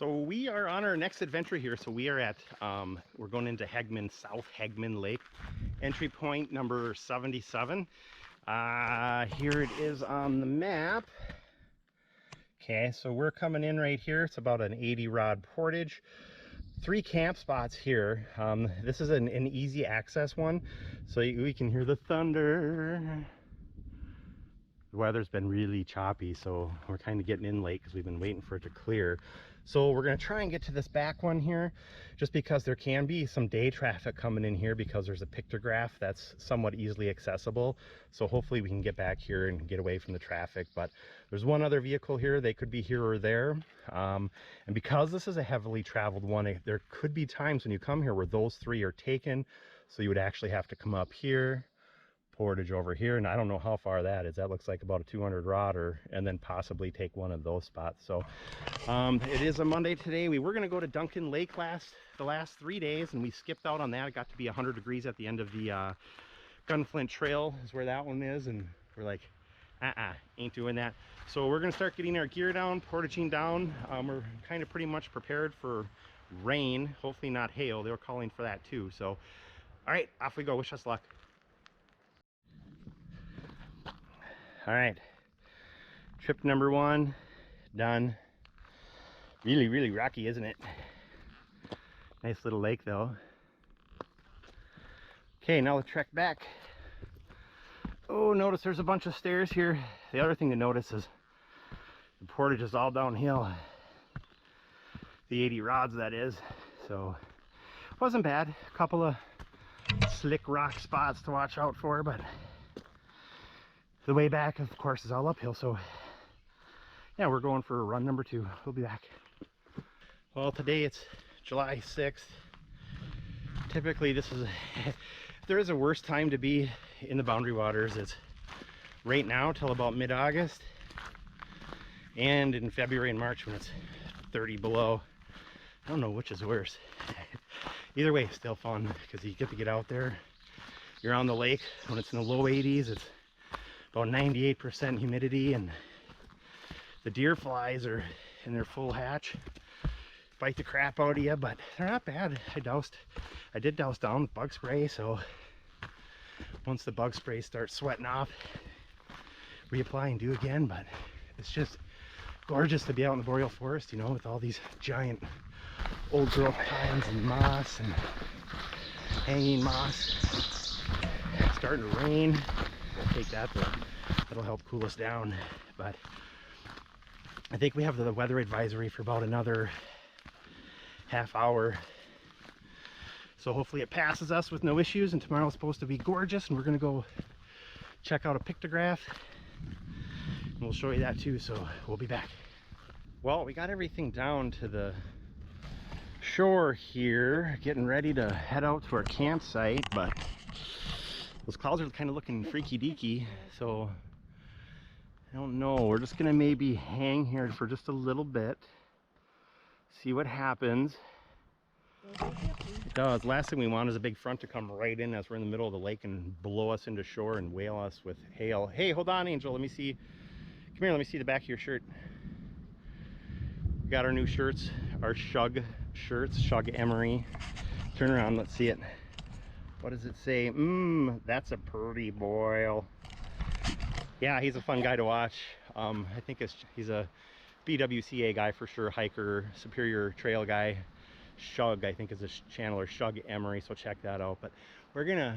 So we are on our next adventure here. So we are at, we're going into Hegman, South Hegman Lake, entry point number 77. Here it is on the map. Okay, so we're coming in right here. It's about an 80 rod portage. 3 camp spots here. This is an easy access one, so we can hear the thunder. The weather's been really choppy, so we're kind of getting in late because we've been waiting for it to clear. So we're going to try and get to this back one here, just because there can be some day traffic coming in here because there's a pictograph that's somewhat easily accessible. So hopefully we can get back here and get away from the traffic. But there's one other vehicle here. They could be here or there. And because this is a heavily traveled one, there could be times when you come here where those 3 are taken. So you would actually have to come up here, Portage over here, and I don't know how far that is. That looks like about a 200 rod, and then possibly take one of those spots. So it is a Monday today. We were going to go to Duncan Lake the last 3 days, and we skipped out on that. It got to be 100 degrees at the end of the Gunflint Trail is where that one is, and we're like, ain't doing that. So we're going to start getting our gear down, portaging down. We're kind of pretty much prepared for rain, hopefully not hail. They were calling for that too. So all right, off we go. Wish us luck. All right, trip number 1 done. Really rocky, isn't it? Nice little lake though. Okay, now the trek back. Oh, notice there's a bunch of stairs here. The other thing to notice is the portage is all downhill. The 80 rods, that is. So wasn't bad. A couple of slick rock spots to watch out for, but the way back, of course, is all uphill. So yeah, we're going for run number 2. We'll be back. Well, today it's July 6th. Typically this is if there is a worse time to be in the Boundary Waters, it's right now till about mid-August, and in February and March when it's 30 below. I don't know which is worse. Either way, still fun because you get to get out there. You're on the lake when it's in the low 80s. It's about 98% humidity, and the deer flies are in their full hatch. Bite the crap out of you, but they're not bad. I did douse down with bug spray, so once the bug spray starts sweating off, reapply and do again. But it's just gorgeous to be out in the boreal forest, you know, with all these giant old growth pines and moss and hanging moss. It's starting to rain. We'll take that though. That'll help cool us down. But I think we have the weather advisory for about another half hour. So hopefully it passes us with no issues, and tomorrow's supposed to be gorgeous, and we're gonna go check out a pictograph, and we'll show you that too. So we'll be back. Well, we got everything down to the shore here, getting ready to head out to our campsite, but those clouds are kind of looking freaky deaky, so I don't know. We're just gonna maybe hang here for just a little bit, see what happens. It does. Last thing we want is a big front to come right in as we're in the middle of the lake and blow us into shore and whale us with hail. Hey, hold on, Angel. Let me see. Come here. Let me see the back of your shirt. We got our new shirts, our Shug shirts, Shug Emery. Turn around. Let's see it. What does it say? That's a pretty boil. Yeah, he's a fun guy to watch. I think he's a BWCA guy for sure, hiker, Superior Trail guy. Shug, I think, is his channel, or Shug Emery, so check that out. But we're gonna,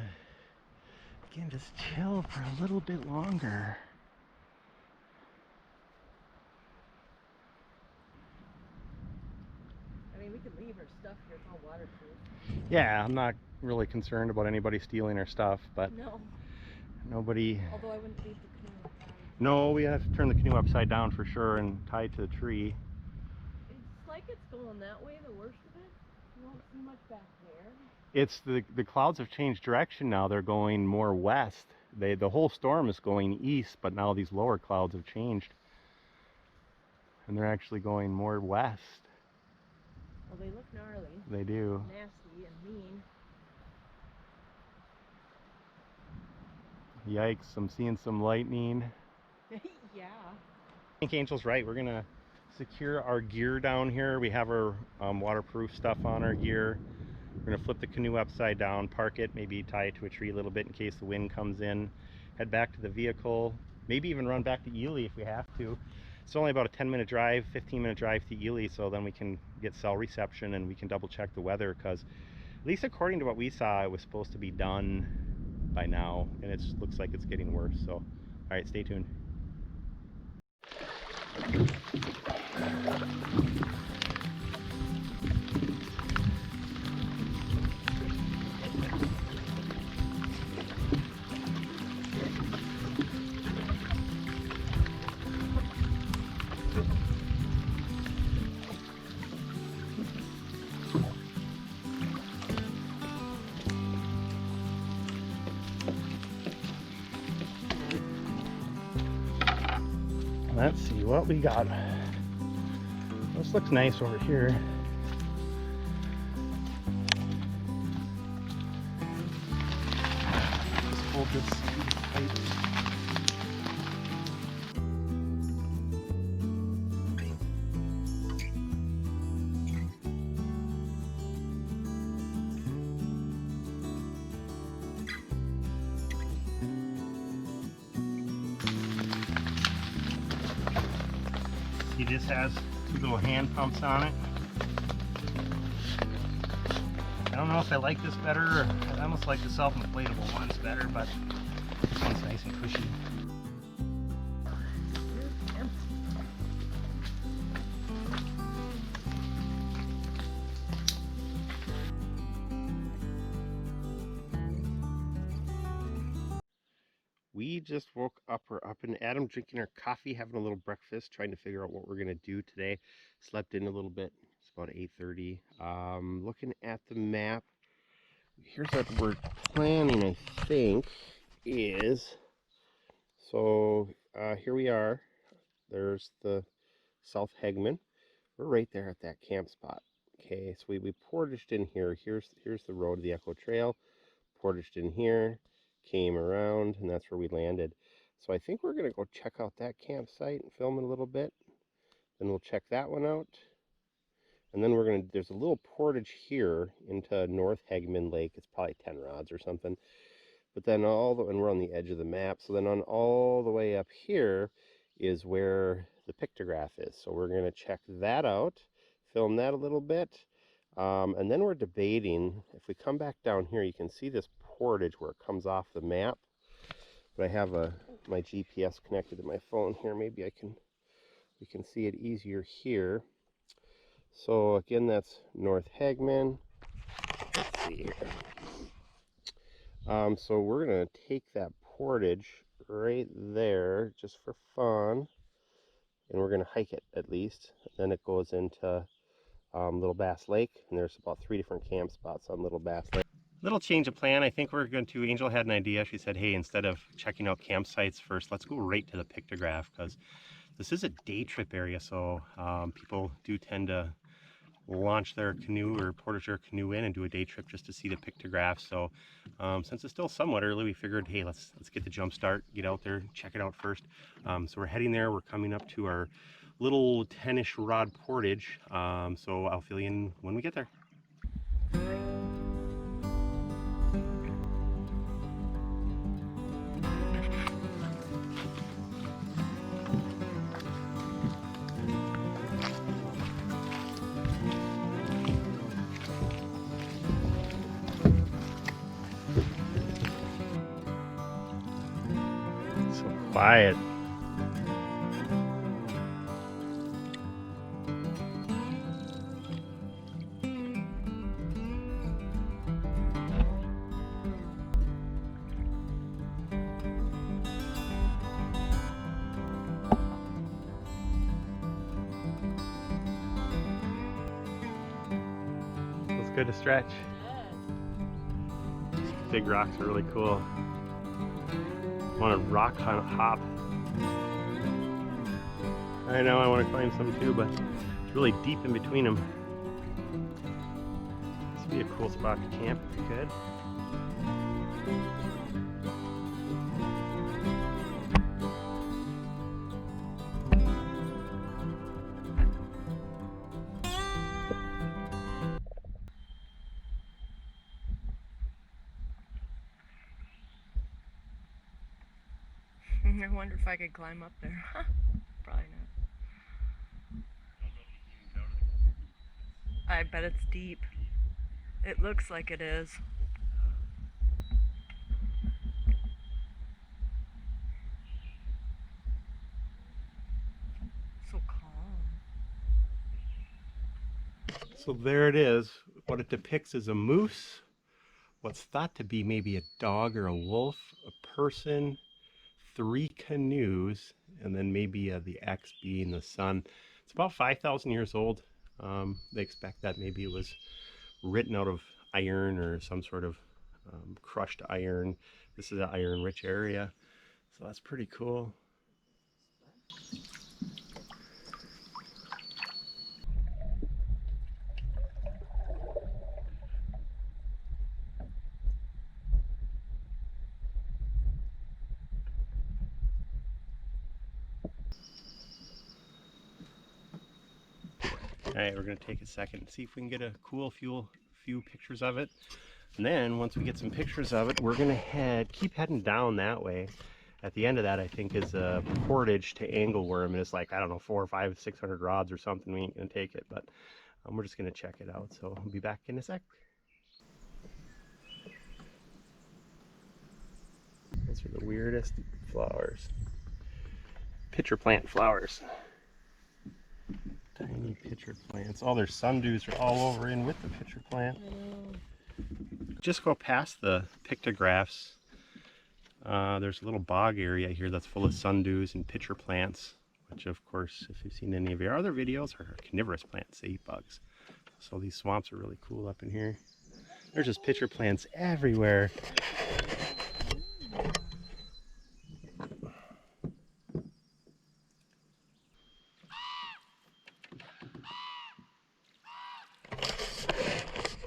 again, just chill for a little bit longer. I mean, we could leave our stuff here. It's all waterproof. Yeah, I'm not really concerned about anybody stealing our stuff, but no. Nobody. Although I wouldn't leave the canoe upside. No, we have to turn the canoe upside down for sure and tie it to the tree. It's like it's going that way, the worst of it. You won't see much back there. It's the clouds have changed direction now. They're going more west. The whole storm is going east, but now these lower clouds have changed, and they're actually going more west. Well, they look gnarly. They do. Nasty and mean. Yikes, I'm seeing some lightning. Yeah. I think Angel's right. We're gonna secure our gear down here. We have our waterproof stuff on our gear. We're gonna flip the canoe upside down, park it, maybe tie it to a tree a little bit in case the wind comes in, head back to the vehicle, maybe even run back to Ely if we have to. It's only about a 10-minute drive, 15-minute drive to Ely, so then we can get cell reception and we can double check the weather, because at least according to what we saw, it was supposed to be done by now, and it looks like it's getting worse. So, all right, stay tuned. Let's see what we got. This looks nice over here. Just hold this tight. He just has two little hand pumps on it. I don't know if I like this better, or I almost like the self-inflatable ones better, but this one's nice and cushy. We just woke up. We're up and Adam drinking our coffee, having a little breakfast, trying to figure out what we're gonna do today. Slept in a little bit. It's about 8:30. Looking at the map, here's what we're planning, I think, is so here we are. There's the South Hegman. We're right there at that camp spot. Okay, so we portaged in here. Here's the road, the Echo Trail. Portaged in here, came around, and that's where we landed. So I think we're gonna go check out that campsite and film it a little bit. Then we'll check that one out. And then there's a little portage here into North Hegman Lake. It's probably 10 rods or something. But then and we're on the edge of the map. So then on all the way up here is where the Pictograph is. So we're gonna check that out, film that a little bit. And then we're debating, if we come back down here, you can see this portage where it comes off the map. But I have my GPS connected to my phone here. Maybe we can see it easier here. So again, that's North Hegman. Let's see here. So we're gonna take that portage right there just for fun, and we're gonna hike it at least. Then it goes into Little Bass Lake, and there's about 3 different camp spots on Little Bass Lake. Little change of plan. I think we're going to, Angel had an idea. She said, hey, instead of checking out campsites first, let's go right to the Pictograph, because this is a day trip area, so people do tend to launch their canoe or portage their canoe in and do a day trip just to see the Pictograph. So since it's still somewhat early, we figured, hey, let's get the jump start, get out there, check it out first. So we're heading there. We're coming up to our little 10-ish rod portage, so I'll fill you in when we get there. So quiet. It's good to stretch. These big rocks are really cool. I want to rock hop. I know, I want to climb some too, but it's really deep in between them. This would be a cool spot to camp if you could. I wonder if I could climb up there. Probably not. I bet it's deep. It looks like it is. So calm. So there it is. What it depicts is a moose, what's thought to be maybe a dog or a wolf, a person, 3 canoes, and then maybe the X being the sun. It's about 5,000 years old. They expect that maybe it was written out of iron or some sort of crushed iron. This is an iron-rich area, so that's pretty cool. All right, we're gonna take a second and see if we can get a cool few pictures of it. And then once we get some pictures of it, we're gonna keep heading down that way. At the end of that, I think, is a Portage to Angleworm, and it's like, I don't know, 400, 500, 600 rods or something. We ain't gonna take it, but we're just gonna check it out. So I'll be back in a sec. Those are the weirdest flowers. Pitcher plant flowers. Tiny pitcher plants. All their sundews are all over in with the pitcher plant. Just go past the pictographs. There's a little bog area here that's full of sundews and pitcher plants, which of course, if you've seen any of our other videos, are carnivorous plants. They eat bugs. So these swamps are really cool up in here. There's just pitcher plants everywhere.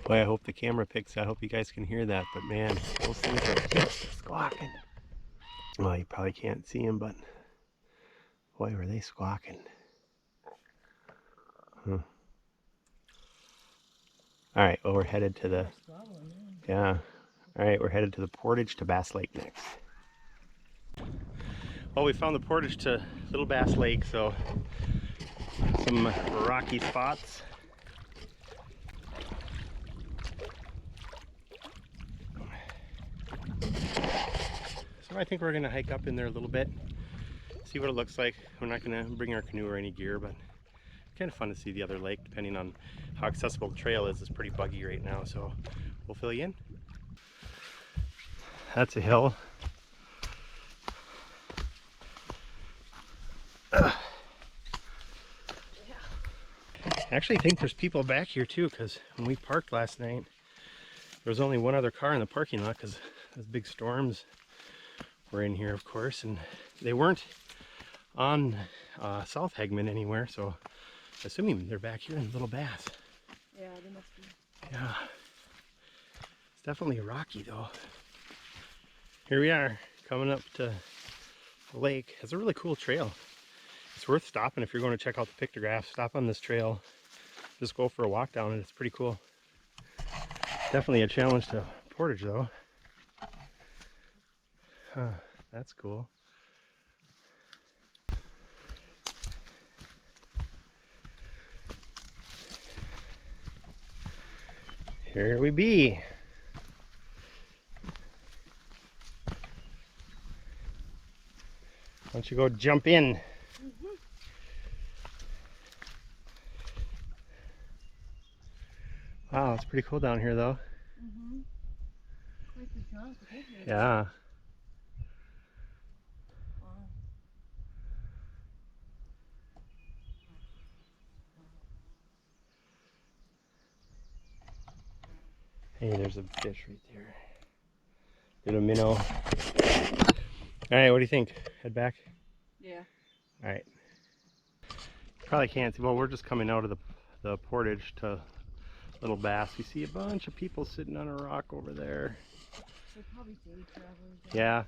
Boy, I hope the camera picks that. I hope you guys can hear that, but man, those things are squawking. Well, you probably can't see them, but boy, were they squawking. Huh. All right, well, we're headed to the, yeah. All right, we're headed to the Portage to Bass Lake next. Well, we found the Portage to Little Bass Lake, so some rocky spots. So I think we're gonna hike up in there a little bit, see what it looks like. We're not gonna bring our canoe or any gear, but kind of fun to see the other lake, depending on how accessible the trail is. It's pretty buggy right now, so we'll fill you in. That's a hill. I actually think there's people back here too, because when we parked last night, there was only one other car in the parking lot because those big storms were in here, of course, and they weren't on South Hegman anywhere, so assuming they're back here in Little Bass. Yeah, they must be. Yeah. It's definitely rocky though. Here we are, coming up to the lake. It's a really cool trail. It's worth stopping if you're going to check out the pictograph. Stop on this trail. Just go for a walk down it. It's pretty cool. Definitely a challenge to Portage though. Huh, that's cool. Here we be. Why don't you go jump in? Wow, it's pretty cool down here though. Quite the jump. Yeah. Wow. Hey, there's a fish right there. Little minnow. Alright, what do you think? Head back? Yeah. Alright. Probably can't see. Well, we're just coming out of the Portage to Little Bass. We see a bunch of people sitting on a rock over there. They're probably day travelers. Yeah.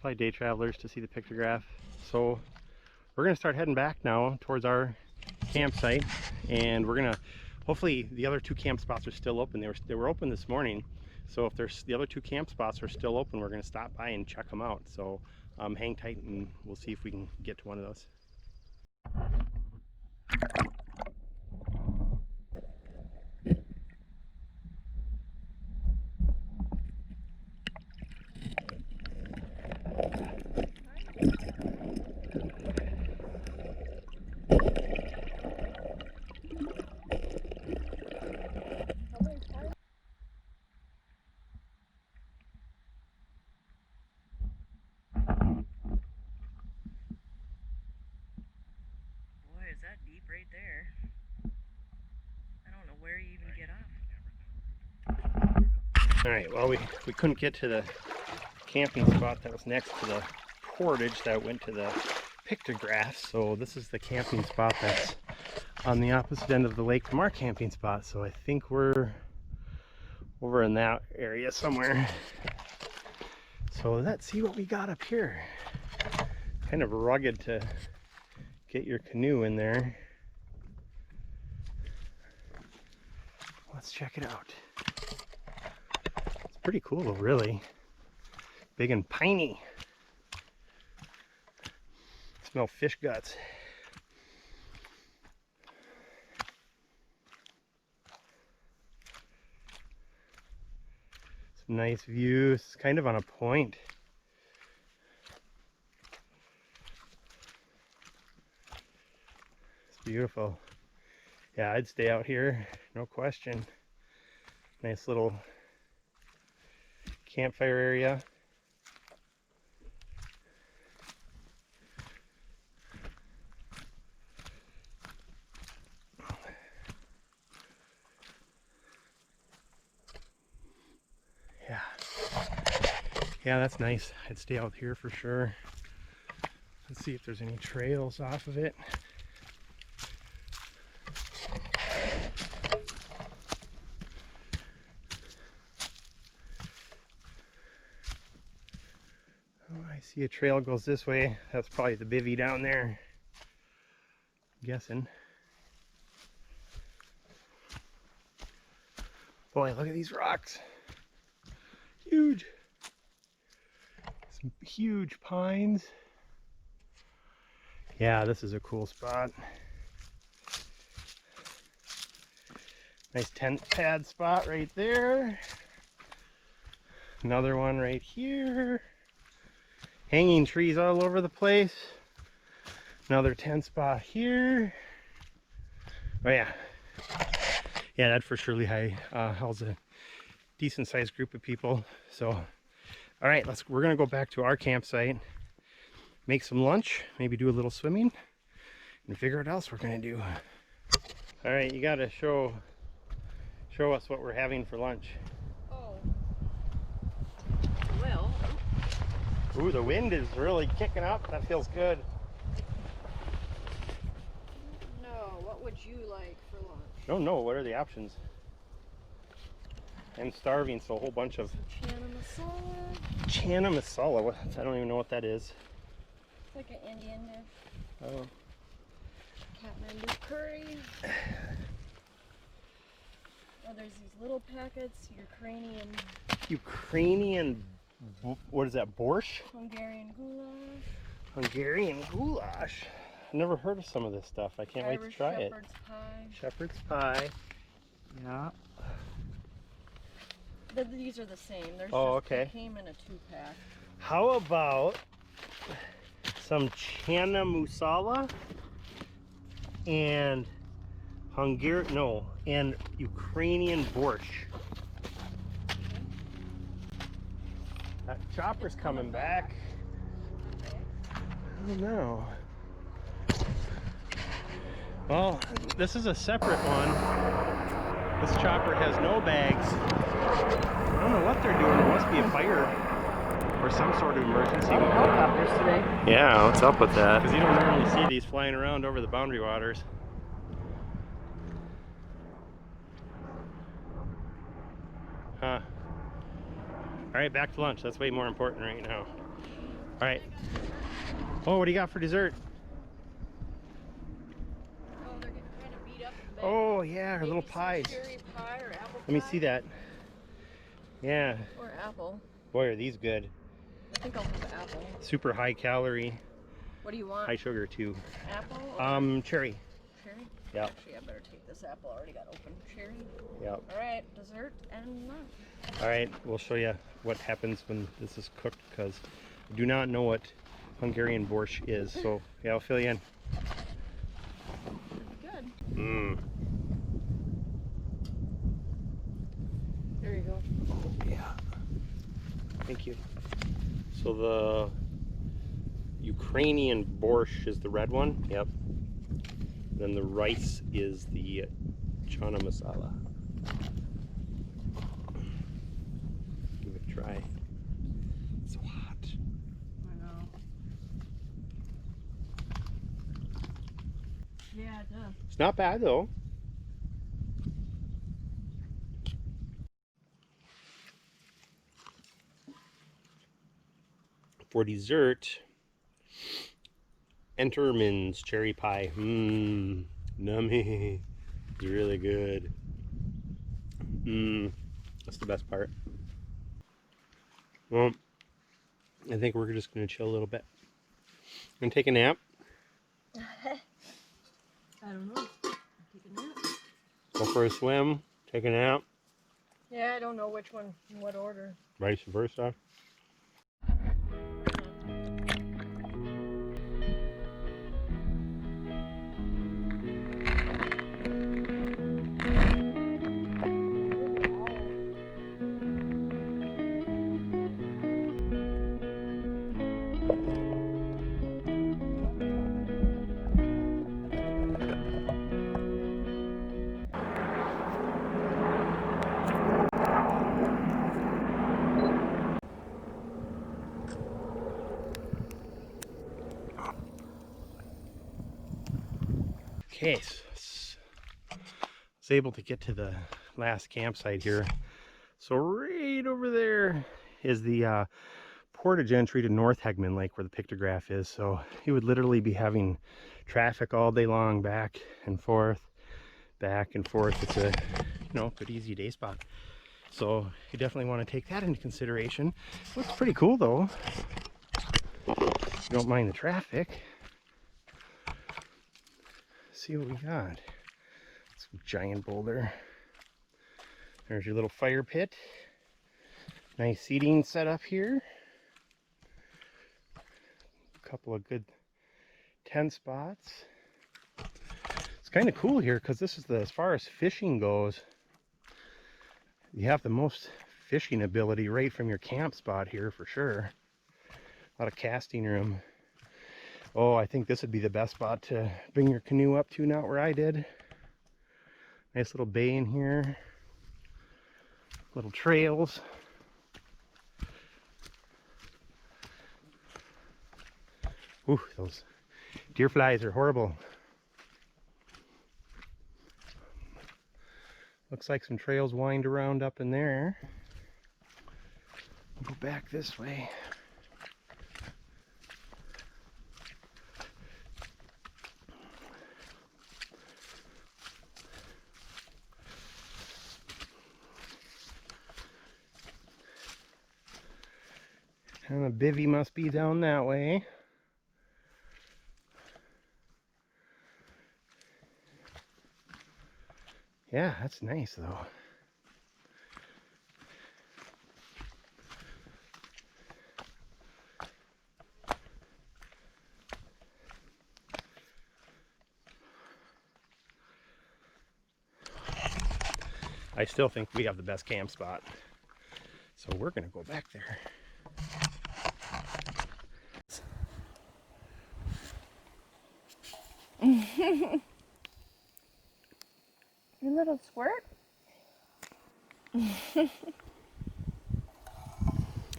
Probably day travelers to see the pictograph. So we're going to start heading back now towards our campsite, and we're going to, hopefully the other 2 camp spots are still open. They were open this morning. So if there's the other 2 camp spots are still open, we're going to stop by and check them out. So hang tight and we'll see if we can get to one of those. Is that deep right there? I don't know where you even get off. All right, well, we couldn't get to the camping spot that was next to the Portage that went to the Pictograph, so this is the camping spot that's on the opposite end of the lake from our camping spot. So I think we're over in that area somewhere. So let's see what we got up here. Kind of rugged to get your canoe in there. Let's check it out. It's pretty cool though, really. Big and piney. Smell fish guts. Some nice views. It's kind of on a point. Beautiful. Yeah, I'd stay out here, no question. Nice little campfire area. Yeah, that's nice. I'd stay out here for sure. Let's see if there's any trails off of it. I see a trail goes this way. That's probably the bivvy down there. I'm guessing. Boy, look at these rocks. Huge. Some huge pines. Yeah, this is a cool spot. Nice tent pad spot right there. Another one right here. Hanging trees all over the place. Another tent spot here. Oh yeah. Yeah, that for surely houses a decent sized group of people. So, all right, we're gonna go back to our campsite, make some lunch, maybe do a little swimming, and figure out what else we're gonna do. All right, you gotta show us what we're having for lunch. Oh. Well. Ooh, the wind is really kicking up. That feels good. No, what would you like for lunch? Don't know. What are the options? I'm starving, so a whole bunch of Chana masala. Chana masala. I don't even know what that is. It's like an Indian dish. Oh. Kathmandu curry. Oh, there's these little packets. Ukrainian. What is that? Borscht? Hungarian goulash. Hungarian goulash. I've never heard of some of this stuff. I can't wait to try it. Shepherd's pie. Shepherd's pie. Yeah. These are the same. There's okay. They came in a 2-pack. How about some chana masala and and Ukrainian borscht. That chopper's coming back. I don't know. Well, this is a separate one. This chopper has no bags. I don't know what they're doing. It must be a fire or some sort of emergency. Helicopters today. Yeah, what's up with that? Because you don't normally see these flying around over the boundary waters. Huh. Alright, back to lunch. That's way more important right now. Alright. Oh, what do you got for dessert? Oh, they're getting kind of beat up. Oh, yeah, her little pies. Cherry pie or apple Let me pie. see that. Yeah. Or apple. Boy, are these good. I think I'll have apple. Super high calorie, What do you want? high sugar too. Apple or Cherry. cherry? Yeah. Actually, I better take this apple. I already got open. Cherry. Yep. All right, dessert and lunch. All right, we'll show you what happens when this is cooked, because I do not know what Hungarian borscht is. So yeah, I'll fill you in. Good. Mmm. There you go. Yeah. Thank you. So the Ukrainian borscht is the red one. Yep. Then the rice is the chana masala. Give it a try. It's so hot. I know. Yeah, it does. It's not bad though. For dessert, Enterman's cherry pie. Mmm, nummy. It's really good. Mmm, that's the best part. Well, I think we're just gonna chill a little bit. Gonna take a nap. I don't know. Take a nap. Go for a swim. Take a nap. Yeah, I don't know which one, in what order. Vice versa. Okay, so I was able to get to the last campsite here. So right over there is the Portage entry to North Hegman Lake, where the Pictograph is. So you would literally be having traffic all day long, back and forth, back and forth. It's a, good easy day spot. So you definitely want to take that into consideration. Looks pretty cool though. You don't mind the traffic. See what we got. Some giant boulder. There's your little fire pit. Nice seating set up here. A couple of good tent spots. It's kind of cool here because this is as far as fishing goes, you have the most fishing ability right from your camp spot here for sure. A lot of casting room. Oh, I think this would be the best spot to bring your canoe up to, not where I did. Nice little bay in here. Little trails. Ooh, those deer flies are horrible. Looks like some trails wind around up in there. We'll go back this way. And the bivvy must be down that way. Yeah, that's nice though. I still think we have the best camp spot. So we're gonna go back there. You little squirt.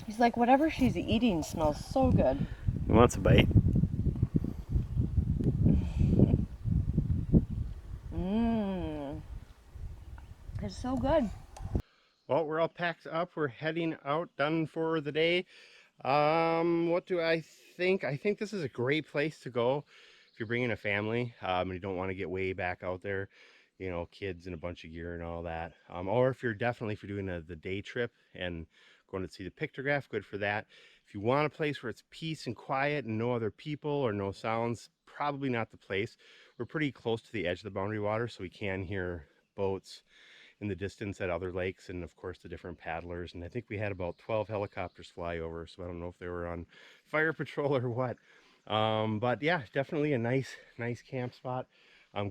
He's like, whatever she's eating smells so good. He wants a bite. Mmm. It's so good. Well, we're all packed up. We're heading out, done for the day. What do I think? I think this is a great place to go if you're bringing a family and you don't want to get way back out there, kids and a bunch of gear and all that. Or if you're doing the day trip and going to see the Pictograph, good for that. If you want a place where it's peace and quiet and no other people or no sounds, probably not the place. We're pretty close to the edge of the boundary water, so we can hear boats in the distance at other lakes, and of course the different paddlers. And I think we had about 12 helicopters fly over, so I don't know if they were on fire patrol or what. But yeah, definitely a nice camp spot.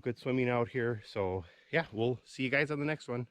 Good swimming out here. So yeah, we'll see you guys on the next one.